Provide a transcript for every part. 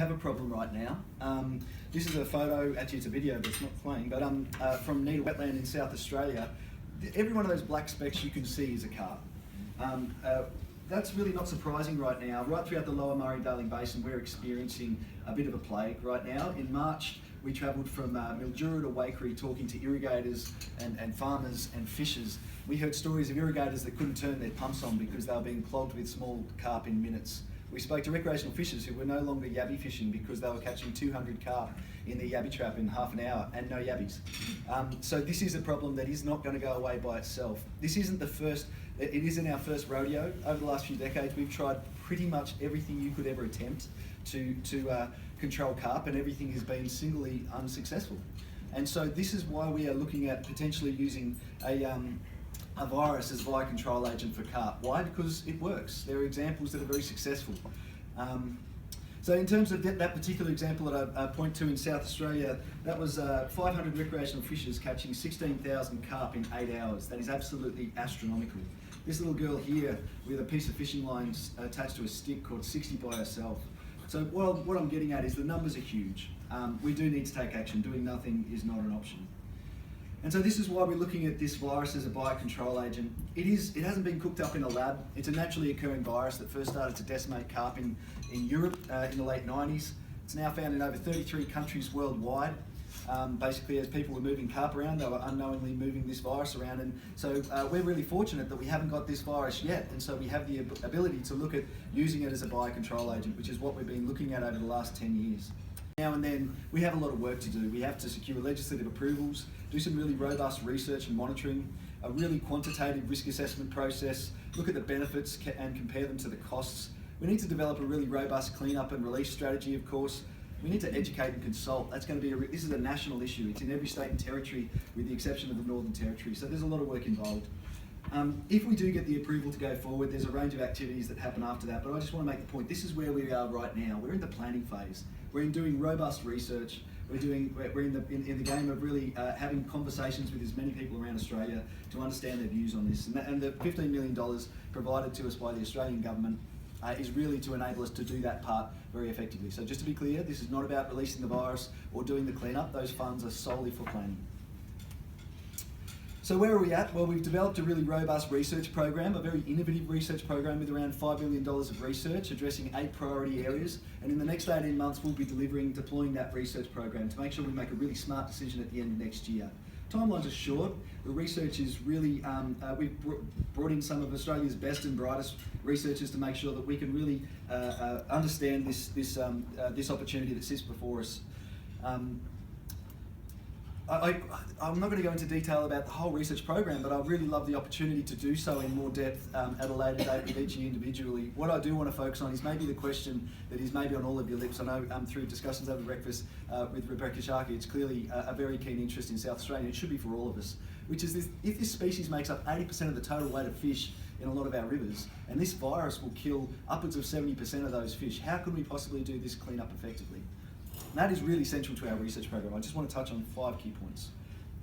have a problem right now. This is a photo, actually it's a video but it's not playing, but from Needle Wetland in South Australia. Every one of those black specks you can see is a carp. That's really not surprising right now. Right throughout the lower Murray-Darling Basin, we're experiencing a bit of a plague right now. In March, we travelled from Mildura to Waikerie talking to irrigators and farmers and fishers. We heard stories of irrigators that couldn't turn their pumps on because they were being clogged with small carp in minutes. We spoke to recreational fishers who were no longer yabby fishing because they were catching 200 carp in their yabby trap in half an hour and no yabbies. So this is a problem that is not going to go away by itself. This isn't the first, it isn't our first rodeo. Over the last few decades, we've tried pretty much everything you could ever attempt to control carp, and everything has been singly unsuccessful. And so this is why we are looking at potentially using a virus as a biocontrol agent for carp. Why? Because it works. There are examples that are very successful. So in terms of that particular example that I point to in South Australia, that was 500 recreational fishers catching 16,000 carp in 8 hours. That is absolutely astronomical. This little girl here with a piece of fishing line attached to a stick caught 60 by herself. So what I'm getting at is the numbers are huge. We do need to take action. Doing nothing is not an option. And so this is why we're looking at this virus as a biocontrol agent. It hasn't been cooked up in a lab. It's a naturally occurring virus that first started to decimate carp in Europe in the late 90s. It's now found in over 33 countries worldwide. Basically, as people were moving carp around, they were unknowingly moving this virus around. And so we're really fortunate that we haven't got this virus yet. And so we have the ability to look at using it as a biocontrol agent, which is what we've been looking at over the last 10 years. Now and then, we have a lot of work to do. We have to secure legislative approvals, do some really robust research and monitoring, a really quantitative risk assessment process, look at the benefits and compare them to the costs. We need to develop a really robust cleanup and release strategy, of course. We need to educate and consult. That's going to be this is a national issue. It's in every state and territory with the exception of the Northern Territory. So there's a lot of work involved. If we do get the approval to go forward, there's a range of activities that happen after that, but I just want to make the point, this is where we are right now. We're in the planning phase. We're in doing robust research. We're in the game of really having conversations with as many people around Australia to understand their views on this. And the $15 million provided to us by the Australian government is really to enable us to do that part very effectively. So just to be clear, this is not about releasing the virus or doing the cleanup. Those funds are solely for planning. So where are we at? Well, we've developed a really robust research program, a very innovative research program with around $5 million of research addressing 8 priority areas. And in the next 18 months, we'll be deploying that research program to make sure we make a really smart decision at the end of next year. Timelines are short. The research is really, we've brought in some of Australia's best and brightest researchers to make sure that we can really understand this opportunity that sits before us. I'm not going to go into detail about the whole research program, but I really love the opportunity to do so in more depth at a later date with each individually. What I do want to focus on is maybe the question that is maybe on all of your lips. I know through discussions over breakfast with Rebekha, Sharkie, it's clearly a very keen interest in South Australia. It should be for all of us, which is this: if this species makes up 80% of the total weight of fish in a lot of our rivers, and this virus will kill upwards of 70% of those fish, how could we possibly do this cleanup effectively? And that is really central to our research program. I just want to touch on 5 key points.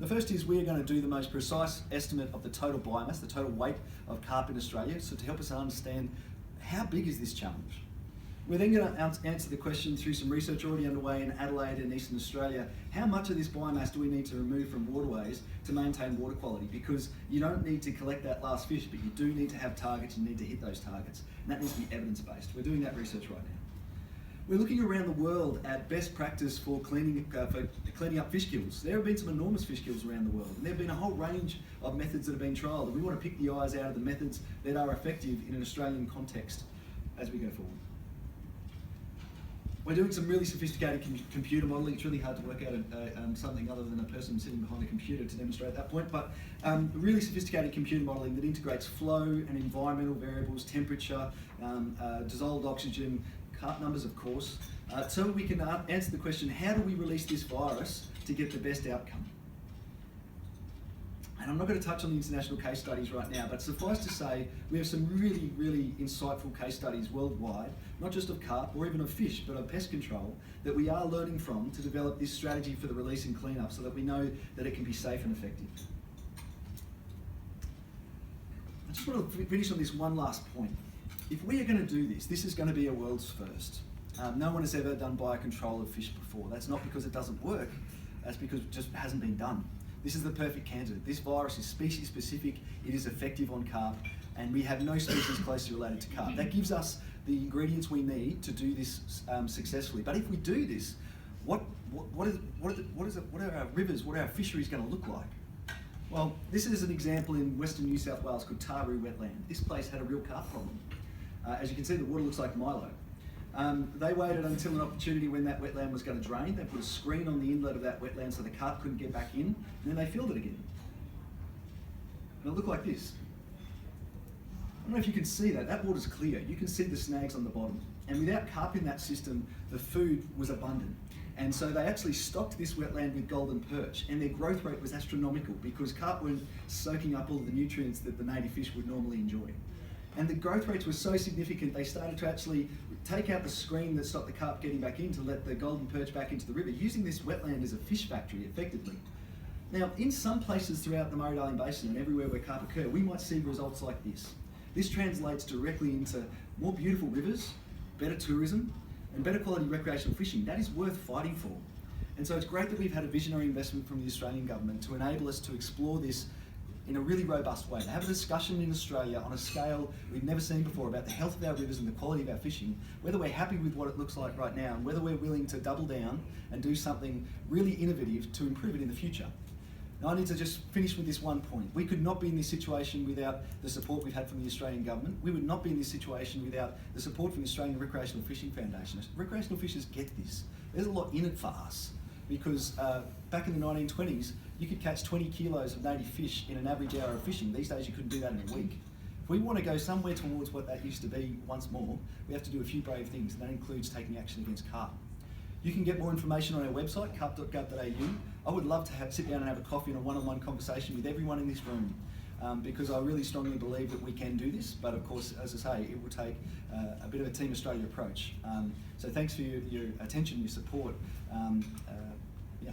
The first is we are going to do the most precise estimate of the total biomass, the total weight of carp in Australia, so to help us understand how big is this challenge. We're then going to answer the question through some research already underway in Adelaide and Eastern Australia. How much of this biomass do we need to remove from waterways to maintain water quality? Because you don't need to collect that last fish, but you do need to have targets, you need to hit those targets. And that needs to be evidence-based. We're doing that research right now. We're looking around the world at best practice for cleaning up fish kills. There have been some enormous fish kills around the world, and there have been a whole range of methods that have been trialled, and we want to pick the eyes out of the methods that are effective in an Australian context as we go forward. We're doing some really sophisticated computer modelling. It's really hard to work out something other than a person sitting behind a computer to demonstrate that point, but really sophisticated computer modelling that integrates flow and environmental variables, temperature, dissolved oxygen, carp numbers, of course, so we can answer the question, how do we release this virus to get the best outcome? And I'm not going to touch on the international case studies right now, but suffice to say, we have some really, really insightful case studies worldwide, not just of carp or even of fish, but of pest control, that we are learning from to develop this strategy for the release and cleanup so that we know that it can be safe and effective. I just want to finish on this one last point. If we are going to do this, this is going to be a world's first. No one has ever done biocontrol of fish before. That's not because it doesn't work, that's because it just hasn't been done. This is the perfect candidate. This virus is species specific, it is effective on carp, and we have no species closely related to carp. That gives us the ingredients we need to do this successfully. But if we do this, what are our rivers, what are our fisheries going to look like? Well, this is an example in Western New South Wales called Taru wetland. This place had a real carp problem. As you can see, the water looks like Milo. They waited until an opportunity when that wetland was going to drain. They put a screen on the inlet of that wetland so the carp couldn't get back in, and then they filled it again. And it looked like this. I don't know if you can see that. That water's clear. You can see the snags on the bottom. And without carp in that system, the food was abundant. And so they actually stocked this wetland with golden perch, and their growth rate was astronomical because carp weren't soaking up all of the nutrients that the native fish would normally enjoy. And the growth rates were so significant, they started to actually take out the screen that stopped the carp getting back in to let the golden perch back into the river, using this wetland as a fish factory effectively. Now, in some places throughout the Murray-Darling Basin and everywhere where carp occur, we might see results like this. This translates directly into more beautiful rivers, better tourism, and better quality recreational fishing. That is worth fighting for. And so it's great that we've had a visionary investment from the Australian government to enable us to explore this in a really robust way, to have a discussion in Australia on a scale we've never seen before about the health of our rivers and the quality of our fishing, whether we're happy with what it looks like right now, and whether we're willing to double down and do something really innovative to improve it in the future. Now, I need to just finish with this one point. We could not be in this situation without the support we've had from the Australian government. We would not be in this situation without the support from the Australian Recreational Fishing Foundation. Recreational fishers get this. There's a lot in it for us because back in the 1920s, you could catch 20 kilos of native fish in an average hour of fishing. These days, you couldn't do that in a week. If we want to go somewhere towards what that used to be once more, we have to do a few brave things, and that includes taking action against carp. You can get more information on our website, carp.gov.au. I would love to sit down and have a coffee and a one-on-one conversation with everyone in this room because I really strongly believe that we can do this, but of course, as I say, it will take a bit of a Team Australia approach. So thanks for your attention, your support. Yeah.